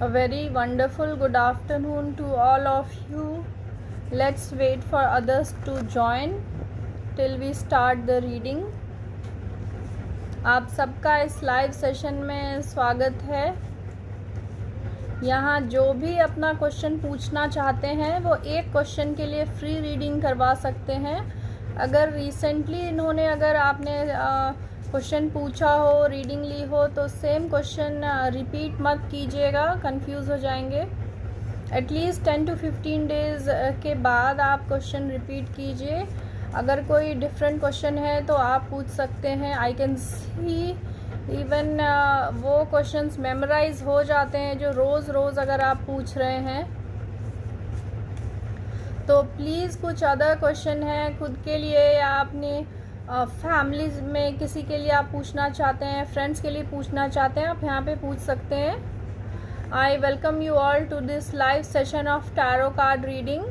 A very wonderful good afternoon to all of you. Let's wait for others to join till we start the reading. आप सबका इस live session में स्वागत है। यहाँ जो भी अपना क्वेश्चन पूछना चाहते हैं वो एक क्वेश्चन के लिए फ्री रीडिंग करवा सकते हैं। अगर रिसेंटली अगर आपने क्वेश्चन पूछा हो, रीडिंग ली हो, तो सेम क्वेश्चन रिपीट मत कीजिएगा, कंफ्यूज हो जाएंगे। एटलीस्ट 10 to 15 डेज़ के बाद आप क्वेश्चन रिपीट कीजिए। अगर कोई डिफरेंट क्वेश्चन है तो आप पूछ सकते हैं। आई कैन सी इवन वो क्वेश्चंस मेमोराइज हो जाते हैं जो रोज़ अगर आप पूछ रहे हैं। तो प्लीज़ कुछ अदर क्वेश्चन है खुद के लिए या अपनी फैमिली में किसी के लिए आप पूछना चाहते हैं, फ्रेंड्स के लिए पूछना चाहते हैं, आप यहाँ पे पूछ सकते हैं। I welcome you all to this live session of tarot card reading.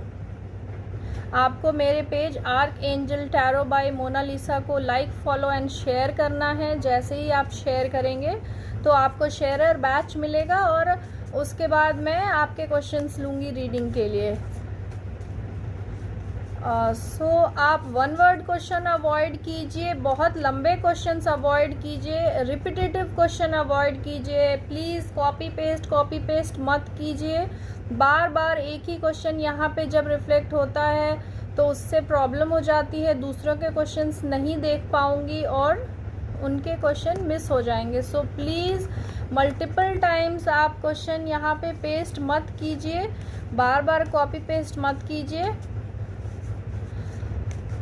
आपको मेरे page arc angel tarot by Monalisa को लाइक, फॉलो एंड शेयर करना है। जैसे ही आप शेयर करेंगे तो आपको शेयरर बैच मिलेगा और उसके बाद मैं आपके क्वेश्चंस लूँगी रीडिंग के लिए। आप वन वर्ड क्वेश्चन अवॉइड कीजिए, बहुत लंबे क्वेश्चंस अवॉइड कीजिए, रिपीटेटिव क्वेश्चन अवॉइड कीजिए। प्लीज़ कॉपी पेस्ट मत कीजिए। बार बार एक ही क्वेश्चन यहाँ पे जब रिफ्लेक्ट होता है तो उससे प्रॉब्लम हो जाती है, दूसरों के क्वेश्चंस नहीं देख पाऊँगी और उनके क्वेश्चन मिस हो जाएंगे। सो प्लीज़ मल्टीपल टाइम्स आप क्वेश्चन यहाँ पे पेस्ट मत कीजिए, बार बार कॉपी पेस्ट मत कीजिए।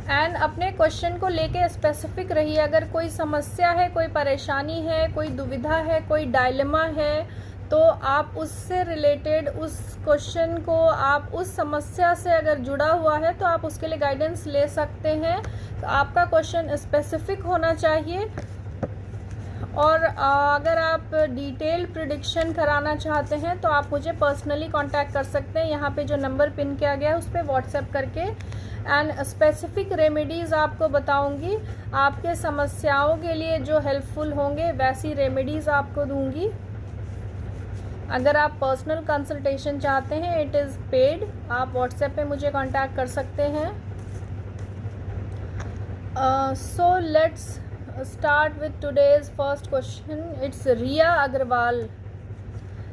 एंड अपने क्वेश्चन को लेके स्पेसिफिक रहिए। अगर कोई समस्या है, कोई परेशानी है, कोई दुविधा है, कोई डायलेमा है, तो आप उससे रिलेटेड उस क्वेश्चन को, आप उस समस्या से अगर जुड़ा हुआ है तो आप उसके लिए गाइडेंस ले सकते हैं। तो आपका क्वेश्चन स्पेसिफिक होना चाहिए। और अगर आप डिटेल प्रिडिक्शन कराना चाहते हैं तो आप मुझे पर्सनली कांटेक्ट कर सकते हैं। यहाँ पे जो नंबर पिन किया गया है उस पर व्हाट्सएप करके एंड स्पेसिफिक रेमेडीज़ आपको बताऊंगी। आपके समस्याओं के लिए जो हेल्पफुल होंगे वैसी रेमेडीज़ आपको दूंगी। अगर आप पर्सनल कंसल्टेशन चाहते हैं, इट इज़ पेड। आप व्हाट्सएप पे मुझे कांटेक्ट कर सकते हैं। So let's start with today's first question. It's Riya Agarwal.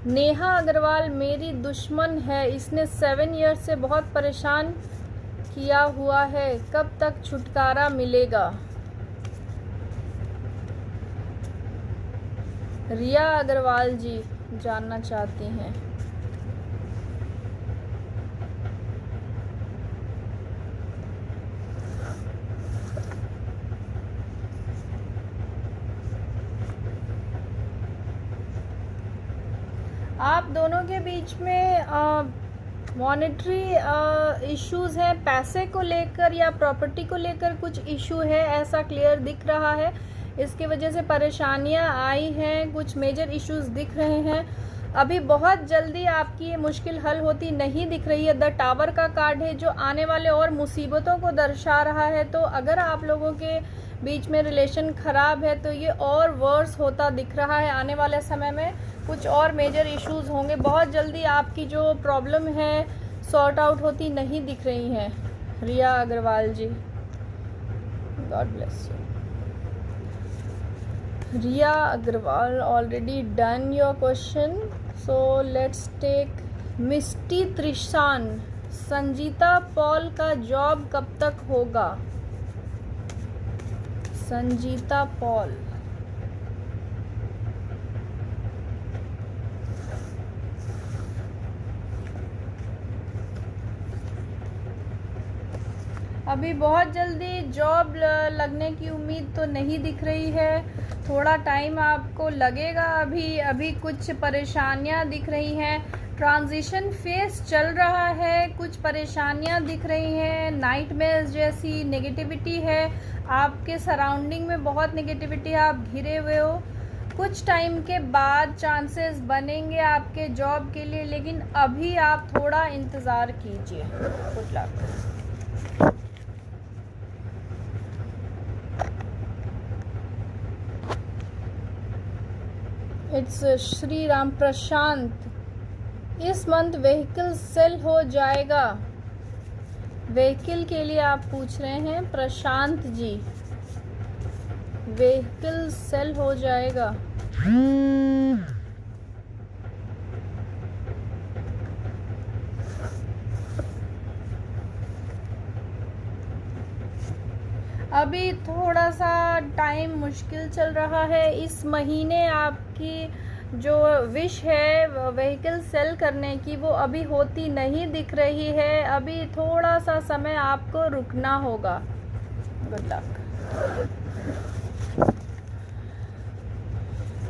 Neha Agarwal मेरी दुश्मन है, इसने 7 ईयर से बहुत परेशान किया हुआ है, कब तक छुटकारा मिलेगा? रिया अग्रवाल जी जानना चाहती हैं। आप दोनों के बीच में मॉनेटरी इश्यूज़ हैं, पैसे को लेकर या प्रॉपर्टी को लेकर कुछ इशू है, ऐसा क्लियर दिख रहा है। इसकी वजह से परेशानियां आई हैं, कुछ मेजर इश्यूज दिख रहे हैं। अभी बहुत जल्दी आपकी ये मुश्किल हल होती नहीं दिख रही है। द टावर का कार्ड है जो आने वाले और मुसीबतों को दर्शा रहा है। तो अगर आप लोगों के बीच में रिलेशन ख़राब है तो ये और वर्स होता दिख रहा है। आने वाले समय में कुछ और मेजर इश्यूज होंगे। बहुत जल्दी आपकी जो प्रॉब्लम है सॉर्ट आउट होती नहीं दिख रही हैं। Riya Agarwal ji, God bless you. Riya Agarwal, already done your question. So let's take Misty Trishan. Sanjeeta Paul का जॉब कब तक होगा? संजीता पॉल, अभी बहुत जल्दी जॉब लगने की उम्मीद तो नहीं दिख रही है। थोड़ा टाइम आपको लगेगा। अभी कुछ परेशानियां दिख रही हैं। ट्रांजिशन फेज चल रहा है, कुछ परेशानियां दिख रही हैं। नाइटमेयर्स जैसी नेगेटिविटी है, आपके सराउंडिंग में बहुत नेगेटिविटी है, आप घिरे हुए हो। कुछ टाइम के बाद चांसेस बनेंगे आपके जॉब के लिए, लेकिन अभी आप थोड़ा इंतज़ार कीजिए। Good luck. It's Shri Ram Prashant. इस मंथ व्हीकल सेल हो जाएगा। व्हीकल के लिए आप पूछ रहे हैं प्रशांत जी, व्हीकल सेल हो जाएगा। अभी थोड़ा सा टाइम मुश्किल चल रहा है। इस महीने आपकी जो विश है व्हीकल सेल करने की वो अभी होती नहीं दिख रही है। अभी थोड़ा सा समय आपको रुकना होगा। Good luck.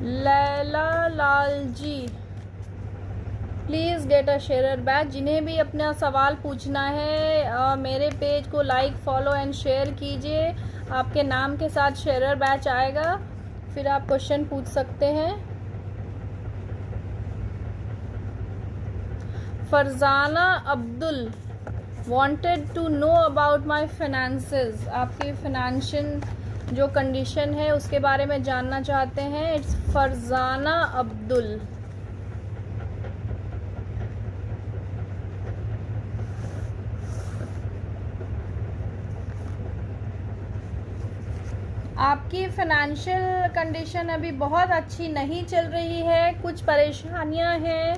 Laila Lal ji, please get a share batch. जिन्हें भी अपना सवाल पूछना है मेरे पेज को लाइक फॉलो एंड शेयर कीजिए। आपके नाम के साथ शेयर बैच आएगा, फिर आप क्वेश्चन पूछ सकते हैं। Farzana Abdul, wanted to know about my finances. आपकी फाइनेंशियल जो कंडीशन है उसके बारे में जानना चाहते हैं। इट्स फरजाना अब्दुल। आपकी फाइनेंशियल कंडीशन अभी बहुत अच्छी नहीं चल रही है, कुछ परेशानियां हैं,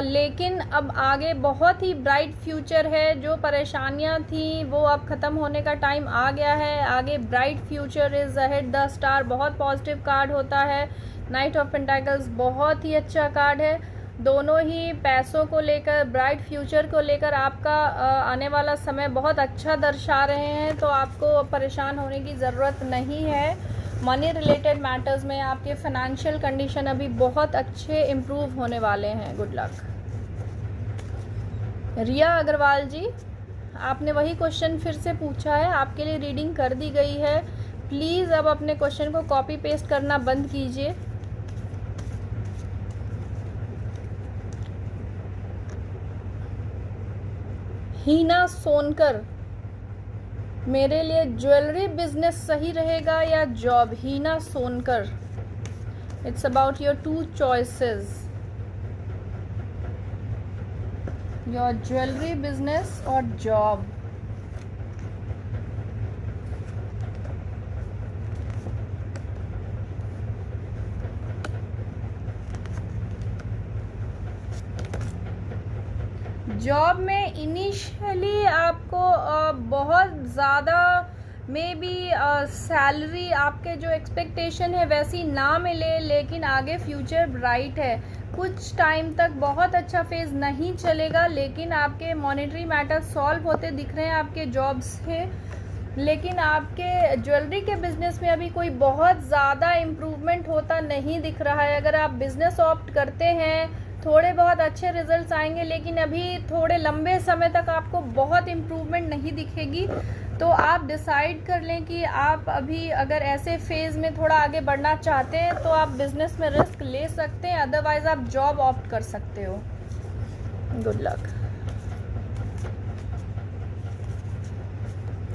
लेकिन अब आगे बहुत ही ब्राइट फ्यूचर है। जो परेशानियां थी वो अब ख़त्म होने का टाइम आ गया है। आगे bright future is ahead. The star बहुत पॉजिटिव कार्ड होता है। नाइट ऑफ पेंटाकल्स बहुत ही अच्छा कार्ड है। दोनों ही पैसों को लेकर, ब्राइट फ्यूचर को लेकर आपका आने वाला समय बहुत अच्छा दर्शा रहे हैं, तो आपको परेशान होने की ज़रूरत नहीं है। मनी रिलेटेड मैटर्स में आपके फाइनेंशियल कंडीशन अभी बहुत अच्छे इम्प्रूव होने वाले हैं। Good luck. रिया अग्रवाल जी, आपने वही क्वेश्चन फिर से पूछा है, आपके लिए रीडिंग कर दी गई है। प्लीज़ अब अपने क्वेश्चन को कॉपी पेस्ट करना बंद कीजिए। हीना सोनकर, मेरे लिए ज्वेलरी बिजनेस सही रहेगा या job? Heena Sonkar, it's about your 2 choices, your jewellery business और जॉब। जॉब में इनिशियली आपको बहुत ज़्यादा में भी सैलरी आपके जो एक्सपेक्टेशन है वैसी ना मिले, लेकिन आगे फ्यूचर ब्राइट है। कुछ टाइम तक बहुत अच्छा फेज़ नहीं चलेगा, लेकिन आपके मॉनेटरी मैटर सॉल्व होते दिख रहे हैं आपके जॉब से। लेकिन आपके ज्वेलरी के बिज़नेस में अभी कोई बहुत ज़्यादा इम्प्रूवमेंट होता नहीं दिख रहा है। अगर आप बिज़नेस ऑप्ट करते हैं थोड़े बहुत अच्छे रिजल्ट्स आएंगे, लेकिन अभी थोड़े लंबे समय तक आपको बहुत इम्प्रूवमेंट नहीं दिखेगी। तो आप डिसाइड कर लें कि आप अभी अगर ऐसे फेज़ में थोड़ा आगे बढ़ना चाहते हैं तो आप बिज़नेस में रिस्क ले सकते हैं, अदरवाइज़ आप जॉब ऑप्ट कर सकते हो। Good luck.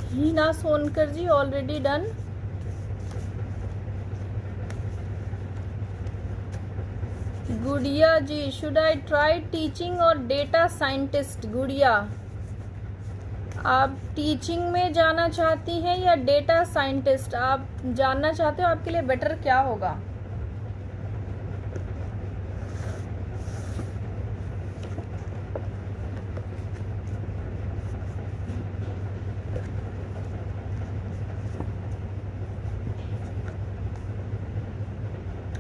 Heena Sonkar ji already done. Gudiya ji, should I try teaching और डेटा साइंटिस्ट? गुड़िया, आप टीचिंग में जाना चाहती हैं या डेटा साइंटिस्ट आप जानना चाहते हो? आपके लिए बेटर क्या होगा?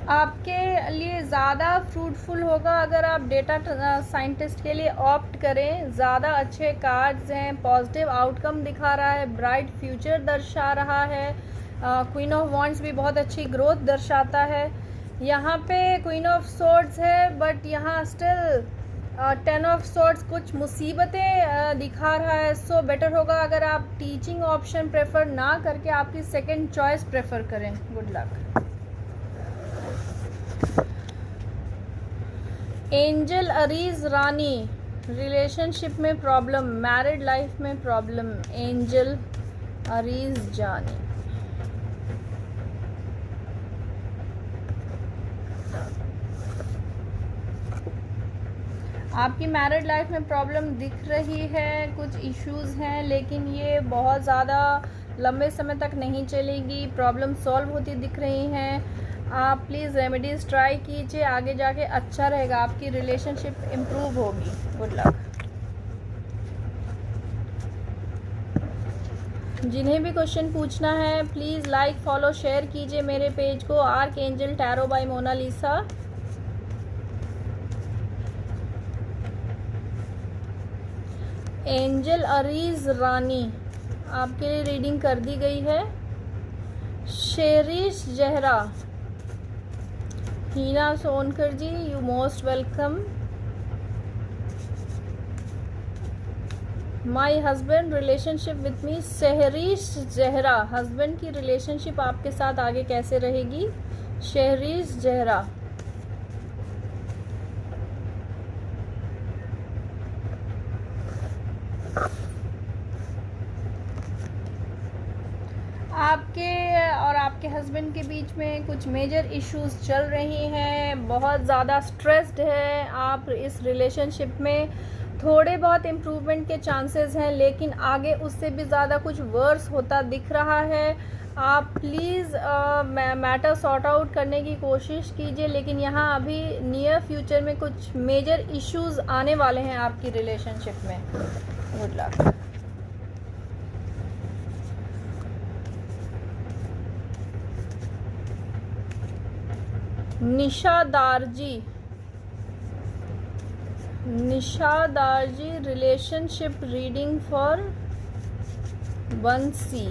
आपके लिए ज़्यादा फ्रूटफुल होगा अगर आप डेटा साइंटिस्ट के लिए ऑप्ट करें। ज़्यादा अच्छे कार्ड्स हैं, पॉजिटिव आउटकम दिखा रहा है, ब्राइट फ्यूचर दर्शा रहा है। क्वीन ऑफ वॉन्ड्स भी बहुत अच्छी ग्रोथ दर्शाता है। यहाँ पे क्वीन ऑफ सोर्ड्स है, बट यहाँ स्टिल 10 ऑफ सोर्ड्स कुछ मुसीबतें दिखा रहा है। सो बेटर होगा अगर आप टीचिंग ऑप्शन प्रेफर ना करके आपकी सेकेंड चॉइस प्रेफर करें। Good luck. एंजल अरीज रानी, रिलेशनशिप में प्रॉब्लम, मैरिड लाइफ में प्रॉब्लम। एंजल अरीज जानी, आपकी मैरिड लाइफ में प्रॉब्लम दिख रही है, कुछ इश्यूज़ हैं, लेकिन ये बहुत ज़्यादा लंबे समय तक नहीं चलेगी। प्रॉब्लम सॉल्व होती दिख रही हैं। आप प्लीज़ रेमेडीज़ ट्राई कीजिए, आगे जाके अच्छा रहेगा, आपकी रिलेशनशिप इम्प्रूव होगी। Good luck. जिन्हें भी क्वेश्चन पूछना है प्लीज़ लाइक फॉलो शेयर कीजिए मेरे पेज को, arch angel tarot by Monalisa. Angel Areej Rani, आपके लिए रीडिंग कर दी गई है। Sherish Zahra, Heena Sonkar ji, you most welcome. My husband relationship with me, Shahrish Zahra, husband की रिलेशनशिप आपके साथ आगे कैसे रहेगी? शहरीश जहरा। आपके और आपके हस्बैंड के बीच में कुछ मेजर इश्यूज चल रही हैं, बहुत ज़्यादा स्ट्रेस्ड है आप इस रिलेशनशिप में। थोड़े बहुत इम्प्रूवमेंट के चांसेस हैं, लेकिन आगे उससे भी ज़्यादा कुछ वर्स होता दिख रहा है। आप प्लीज़ मैटर सॉर्ट आउट करने की कोशिश कीजिए, लेकिन यहाँ अभी नियर फ्यूचर में कुछ मेजर इश्यूज आने वाले हैं आपकी रिलेशनशिप में। Good luck. निशादारजी रिलेशनशिप रीडिंग फॉर बंसी।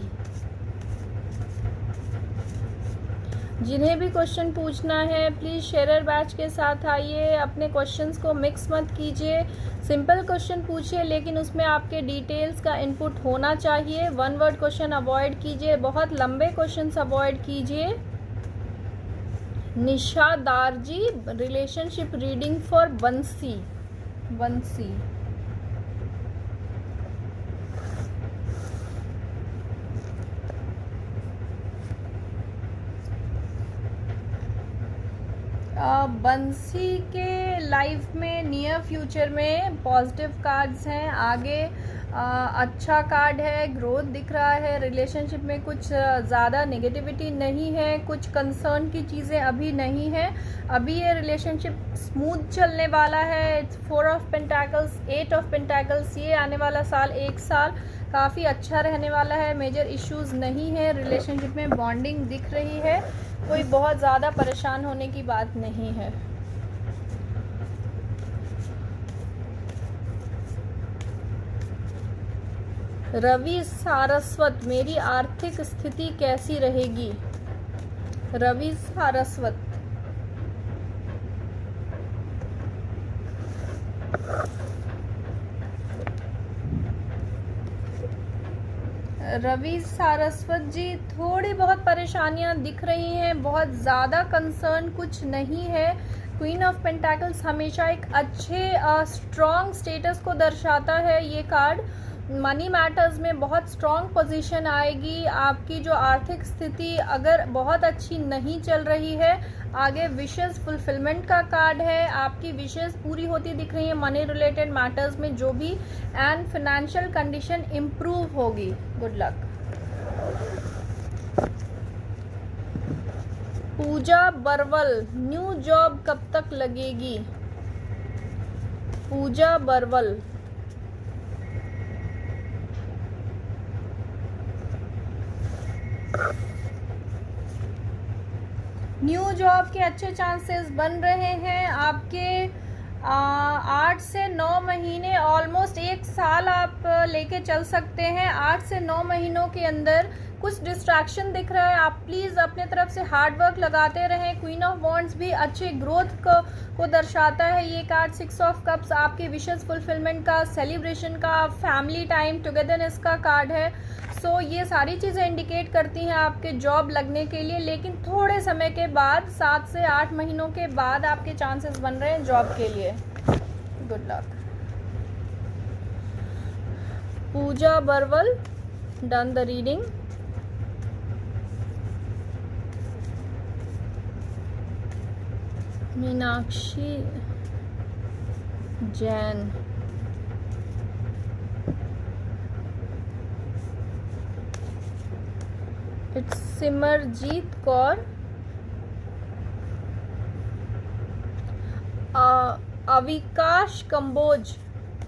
जिन्हें भी क्वेश्चन पूछना है प्लीज़ शेयरर बैच के साथ आइए, अपने क्वेश्चंस को मिक्स मत कीजिए। सिंपल क्वेश्चन पूछिए, लेकिन उसमें आपके डिटेल्स का इनपुट होना चाहिए। वन वर्ड क्वेश्चन अवॉइड कीजिए, बहुत लंबे क्वेश्चंस अवॉइड कीजिए। निशादार जी रिलेशनशिप रीडिंग फॉर बंसी। बंसी के लाइफ में नियर फ्यूचर में पॉजिटिव कार्ड्स हैं। आगे अच्छा कार्ड है, ग्रोथ दिख रहा है। रिलेशनशिप में कुछ ज़्यादा नेगेटिविटी नहीं है, कुछ कंसर्न की चीज़ें अभी नहीं है। अभी ये रिलेशनशिप स्मूथ चलने वाला है। 4 ऑफ पेंटाकल्स, 8 ऑफ पेंटाकल्स, ये आने वाला साल, 1 साल काफ़ी अच्छा रहने वाला है। मेजर इश्यूज़ नहीं है, रिलेशनशिप में बॉन्डिंग दिख रही है, कोई बहुत ज़्यादा परेशान होने की बात नहीं है। रवि सारस्वत, मेरी आर्थिक स्थिति कैसी रहेगी? रवि सारस्वत, रवि सारस्वत जी थोड़ी बहुत परेशानियां दिख रही हैं, बहुत ज़्यादा कंसर्न कुछ नहीं है। क्वीन ऑफ पेंटाकल्स हमेशा एक अच्छे स्ट्रॉन्ग स्टेटस को दर्शाता है। ये कार्ड मनी मैटर्स में बहुत स्ट्रॉन्ग पोजीशन आएगी। आपकी जो आर्थिक स्थिति अगर बहुत अच्छी नहीं चल रही है, आगे विशेष फुलफिलमेंट का कार्ड है। आपकी विशेष पूरी होती दिख रही है मनी रिलेटेड मैटर्स में जो भी, एंड फाइनेंशियल कंडीशन इम्प्रूव होगी। Good luck. Pooja Barwal, new job कब तक लगेगी? पूजा बरवल, न्यू जॉब के अच्छे चांसेस बन रहे हैं। आपके 8 से 9 महीने, ऑलमोस्ट 1 साल आप लेके चल सकते हैं। 8 से 9 महीनों के अंदर कुछ डिस्ट्रैक्शन दिख रहा है। आप प्लीज़ अपने तरफ से हार्ड वर्क लगाते रहें। क्वीन ऑफ वॉन्ड्स भी अच्छे ग्रोथ को दर्शाता है। ये कार्ड 6 ऑफ कप्स आपके विशेस फुलफिलमेंट का, सेलिब्रेशन का, फैमिली टाइम, टुगेदरनेस का कार्ड है। सो ये सारी चीज़ें इंडिकेट करती हैं आपके जॉब लगने के लिए, लेकिन थोड़े समय के बाद, 7 से 8 महीनों के बाद आपके चांसेस बन रहे हैं जॉब के लिए। Good luck. Pooja Barwal, done the reading. Jain, it's Simarjeet Kaur, Avikash Kamboj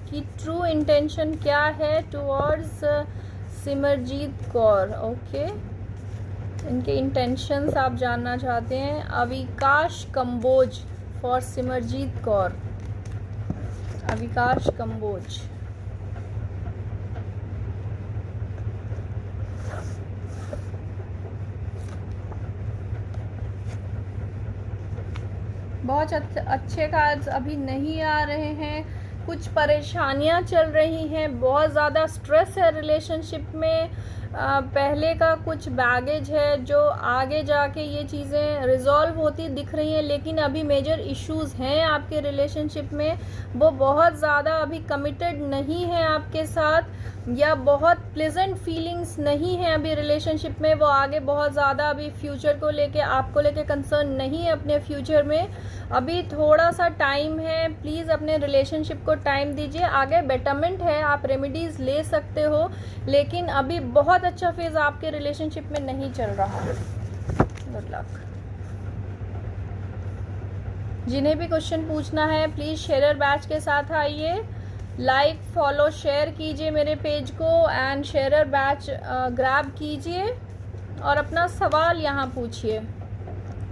की ट्रू इंटेंशन क्या है टुवर्ड्स सिमरजीत कौर। ओके, इनके इंटेंशंस आप जानना चाहते हैं। अविकाश कंबोज फॉर सिमरजीत कौर, अविकाश कंबोज। बहुत अच्छे कार्ड्स अभी नहीं आ रहे हैं, कुछ परेशानियां चल रही हैं, बहुत ज़्यादा स्ट्रेस है रिलेशनशिप में, पहले का कुछ बैगेज है जो आगे जाके ये चीज़ें रिजॉल्व होती दिख रही हैं, लेकिन अभी मेजर इश्यूज़ हैं आपके रिलेशनशिप में। वो बहुत ज़्यादा अभी कमिटेड नहीं है आपके साथ, या बहुत प्लेजेंट फीलिंग्स नहीं है अभी रिलेशनशिप में। वो आगे बहुत ज़्यादा अभी फ्यूचर को लेके, आपको लेके कंसर्न नहीं है अपने फ्यूचर में। अभी थोड़ा सा टाइम है, प्लीज़ अपने रिलेशनशिप को टाइम दीजिए। आगे बेटरमेंट है, आप रेमेडीज़ ले सकते हो, लेकिन अभी बहुत अच्छा फेज आपके रिलेशनशिप में नहीं चल रहा है। Good luck. जिन्हें भी क्वेश्चन पूछना है प्लीज़ शेयर बैच के साथ आइए, लाइक फॉलो शेयर कीजिए मेरे पेज को एंड शेयर बैच ग्रैब कीजिए और अपना सवाल यहाँ पूछिए।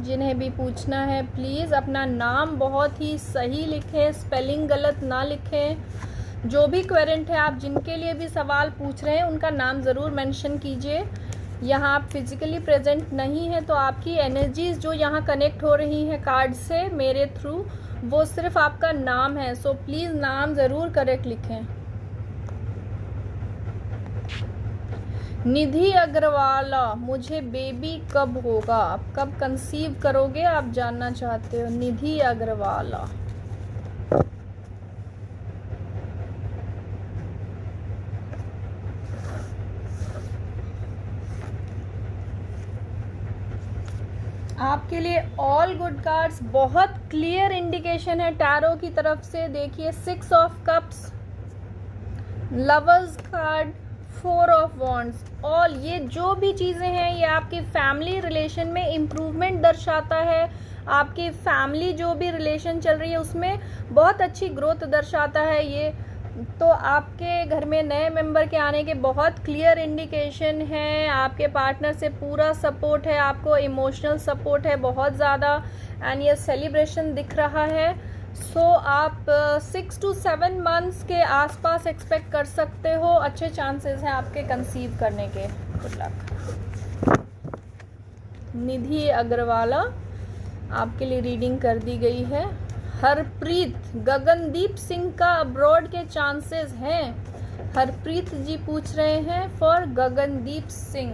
जिन्हें भी पूछना है प्लीज़ अपना नाम बहुत ही सही लिखें, स्पेलिंग गलत ना लिखें। जो भी क्वेरेंट है, आप जिनके लिए भी सवाल पूछ रहे हैं उनका नाम ज़रूर मेंशन कीजिए। यहाँ आप फिजिकली प्रेजेंट नहीं है तो आपकी एनर्जीज जो यहाँ कनेक्ट हो रही हैं कार्ड से मेरे थ्रू, वो सिर्फ आपका नाम है। सो प्लीज़ नाम ज़रूर करेक्ट लिखें। निधि अग्रवाला, मुझे बेबी कब होगा, आप कब कंसीव करोगे, आप जानना चाहते हो। निधि अग्रवाला, आपके लिए ऑल गुड कार्ड्स, बहुत क्लियर इंडिकेशन है टैरो की तरफ से। देखिए 6 of cups, lovers card, 4 of wands, all ये जो भी चीज़ें हैं ये आपकी फैमिली रिलेशन में इम्प्रूवमेंट दर्शाता है। आपकी फैमिली जो भी रिलेशन चल रही है उसमें बहुत अच्छी ग्रोथ दर्शाता है ये। तो आपके घर में नए मेंबर के आने के बहुत क्लियर इंडिकेशन है। आपके पार्टनर से पूरा सपोर्ट है, आपको इमोशनल सपोर्ट है बहुत ज़्यादा, एंड ये सेलिब्रेशन दिख रहा है। सो आप 6 to 7 मंथ्स के आसपास एक्सपेक्ट कर सकते हो। अच्छे चांसेस हैं आपके कंसीव करने के। Good luck. निधि अग्रवाला, आपके लिए रीडिंग कर दी गई है। हरप्रीत, गगनदीप सिंह का अब्रॉड के चांसेस हैं। हरप्रीत जी पूछ रहे हैं फॉर गगनदीप सिंह।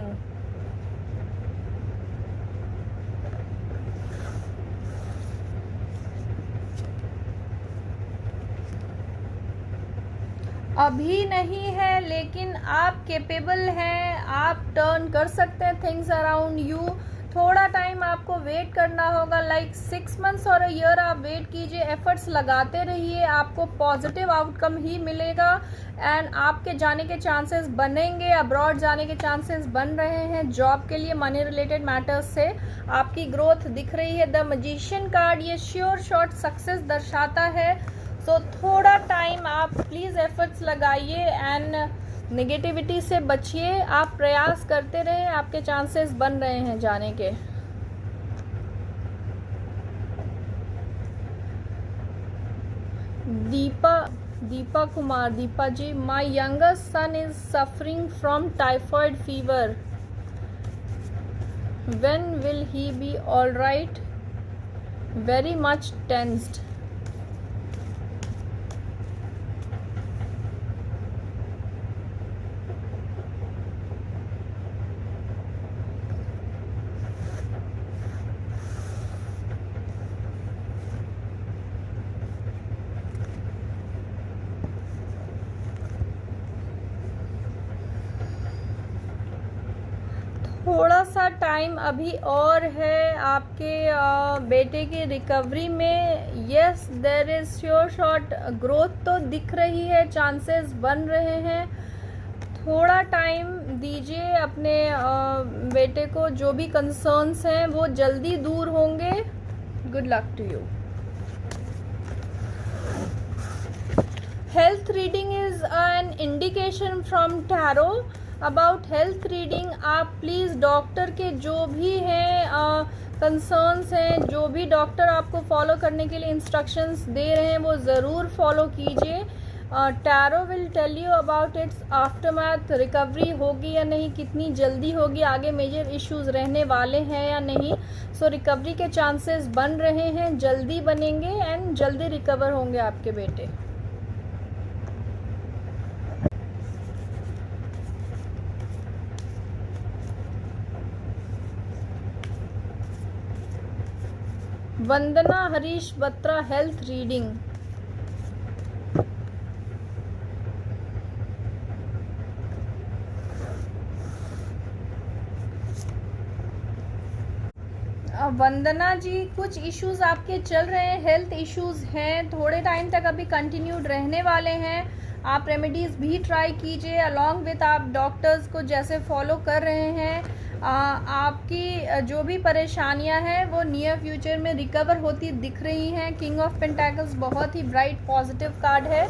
अभी नहीं है, लेकिन आप कैपेबल हैं, आप टर्न कर सकते हैं थिंग्स अराउंड यू। थोड़ा टाइम आपको वेट करना होगा, लाइक 6 मंथ्स और अ ईयर आप वेट कीजिए, एफर्ट्स लगाते रहिए, आपको पॉजिटिव आउटकम ही मिलेगा एंड आपके जाने के चांसेस बनेंगे। अब्रॉड जाने के चांसेस बन रहे हैं जॉब के लिए, मनी रिलेटेड मैटर्स से आपकी ग्रोथ दिख रही है। द मैजिशियन कार्ड ये श्योर शॉर्ट सक्सेस दर्शाता है। सो थोड़ा टाइम आप प्लीज़ एफर्ट्स लगाइए एंड नेगेटिविटी से बचिए। आप प्रयास करते रहें, आपके चांसेस बन रहे हैं जाने के। Deepa Kumar, Deepa ji, my youngest son is suffering from typhoid fever, when will he be all right, very much tensed. थोड़ा सा टाइम अभी और है आपके बेटे की रिकवरी में। Yes, there is sure shot growth तो दिख रही है, चांसेस बन रहे हैं। थोड़ा टाइम दीजिए अपने बेटे को, जो भी कंसर्न्स हैं वो जल्दी दूर होंगे। Good luck to you. Health reading is an indication from tarot. About health reading आप प्लीज़ डॉक्टर के जो भी हैं कंसर्न्स हैं, जो भी डॉक्टर आपको फॉलो करने के लिए इंस्ट्रक्शंस दे रहे हैं वो ज़रूर फॉलो कीजिए। Tarot will tell you about its aftermath, recovery होगी या नहीं, कितनी जल्दी होगी, आगे मेजर इश्यूज रहने वाले हैं या नहीं। सो रिकवरी के चांसेस बन रहे हैं, जल्दी बनेंगे एंड जल्दी रिकवर होंगे आपके बेटे। वंदना हरीश बत्रा, हेल्थ रीडिंग। वंदना जी, कुछ इश्यूज आपके चल रहे हैं, हेल्थ इश्यूज हैं, थोड़े टाइम तक अभी कंटिन्यूड रहने वाले हैं। आप रेमेडीज़ भी ट्राई कीजिए अलॉन्ग विथ आप डॉक्टर्स को जैसे फॉलो कर रहे हैं। आपकी जो भी परेशानियां हैं वो नियर फ्यूचर में रिकवर होती दिख रही हैं। किंग ऑफ पेंटाकल्स बहुत ही ब्राइट पॉजिटिव कार्ड है।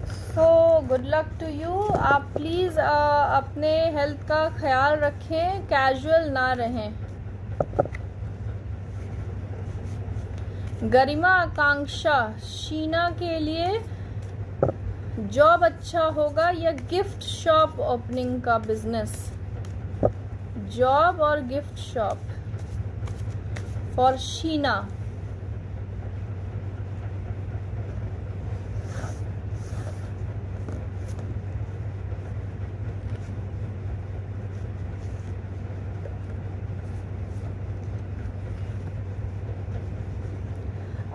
So good luck to you. आप प्लीज़ अपने हेल्थ का ख्याल रखें, कैजुअल ना रहें। गरिमा आकांक्षा, शीना के लिए जॉब अच्छा होगा या गिफ्ट शॉप ओपनिंग का बिजनेस? जॉब और गिफ्ट शॉप फॉर शीना।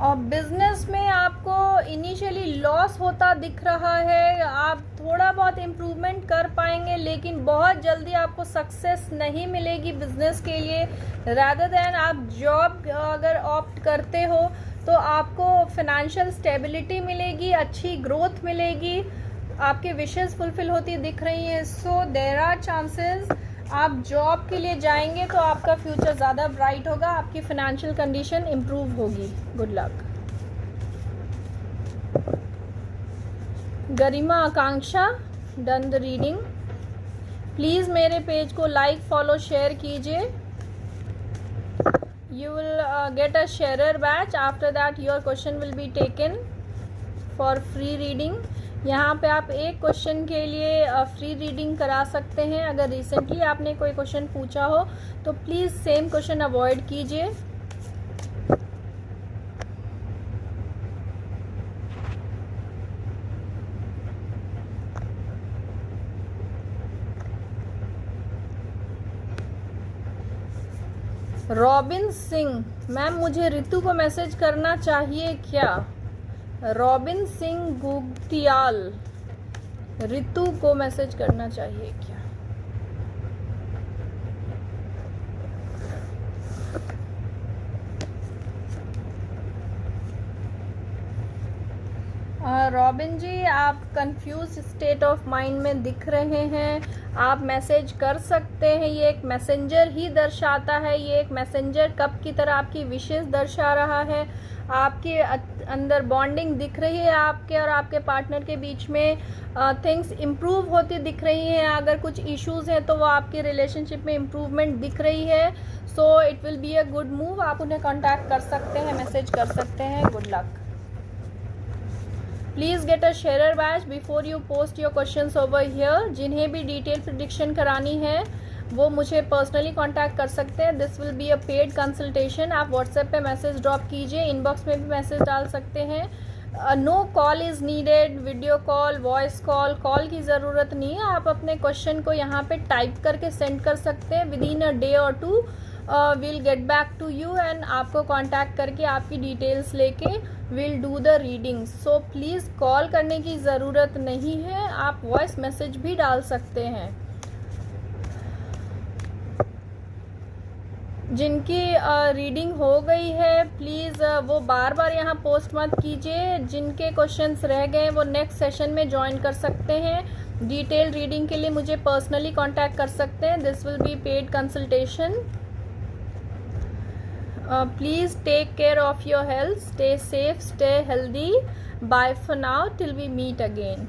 और बिजनेस में आपको इनिशियली लॉस होता दिख रहा है, आप थोड़ा बहुत इम्प्रूवमेंट कर पाएंगे लेकिन बहुत जल्दी आपको सक्सेस नहीं मिलेगी बिजनेस के लिए। रादर देन आप जॉब अगर ऑप्ट करते हो तो आपको फाइनेंशियल स्टेबिलिटी मिलेगी, अच्छी ग्रोथ मिलेगी, आपके विशेस फुलफिल होती दिख रही हैं। सो देयर आर चांसेस आप जॉब के लिए जाएंगे तो आपका फ्यूचर ज़्यादा ब्राइट होगा, आपकी फाइनेंशियल कंडीशन इम्प्रूव होगी। Good luck. Garima Akanksha, done the reading. Please मेरे पेज को लाइक, फॉलो, शेयर कीजिए। You will get a sharer batch. After that your question will be taken for free reading. यहाँ पे आप एक क्वेश्चन के लिए फ्री रीडिंग करा सकते हैं। अगर रिसेंटली आपने कोई क्वेश्चन पूछा हो तो प्लीज़ सेम क्वेश्चन अवॉइड कीजिए। रॉबिन सिंह, मैम मुझे रितु को मैसेज करना चाहिए क्या? रॉबिन सिंह गुगतियाल, रितु को मैसेज करना चाहिए क्या? रॉबिन जी, आप कंफ्यूज स्टेट ऑफ माइंड में दिख रहे हैं। आप मैसेज कर सकते हैं, ये एक मैसेंजर ही दर्शाता है, ये एक मैसेंजर कप की तरह आपकी विशेष दर्शा रहा है। आपके अंदर बॉन्डिंग दिख रही है, आपके और आपके पार्टनर के बीच में थिंग्स इम्प्रूव होती दिख रही हैं। अगर कुछ इश्यूज़ हैं तो वो आपके रिलेशनशिप में इम्प्रूवमेंट दिख रही है। So it will be a good move. आप उन्हें कांटेक्ट कर सकते हैं, मैसेज कर सकते हैं। Good luck. Please get a sharer batch before you post your questions over here. जिन्हें भी डिटेल प्रेडिक्शन करानी है वो मुझे पर्सनली कांटेक्ट कर सकते हैं। This will be a paid consultation. आप व्हाट्सएप पे मैसेज ड्रॉप कीजिए, इनबॉक्स में भी मैसेज डाल सकते हैं। No call is needed, video call, voice call, call की ज़रूरत नहीं है। आप अपने क्वेश्चन को यहाँ पे टाइप करके सेंड कर सकते हैं। विद इन अ डे और to will get back to you and आपको कांटेक्ट करके आपकी डिटेल्स लेके will do the reading. So please call करने की ज़रूरत नहीं है, आप वॉइस मैसेज भी डाल सकते हैं। जिनकी रीडिंग हो गई है प्लीज़ वो बार बार यहाँ पोस्ट मत कीजिए। जिनके क्वेश्चंस रह गए वो नेक्स्ट सेशन में ज्वाइन कर सकते हैं। डिटेल रीडिंग के लिए मुझे पर्सनली कांटेक्ट कर सकते हैं। This will be paid consultation. Please take care of your health, stay safe, stay healthy. Bye for now till we meet again.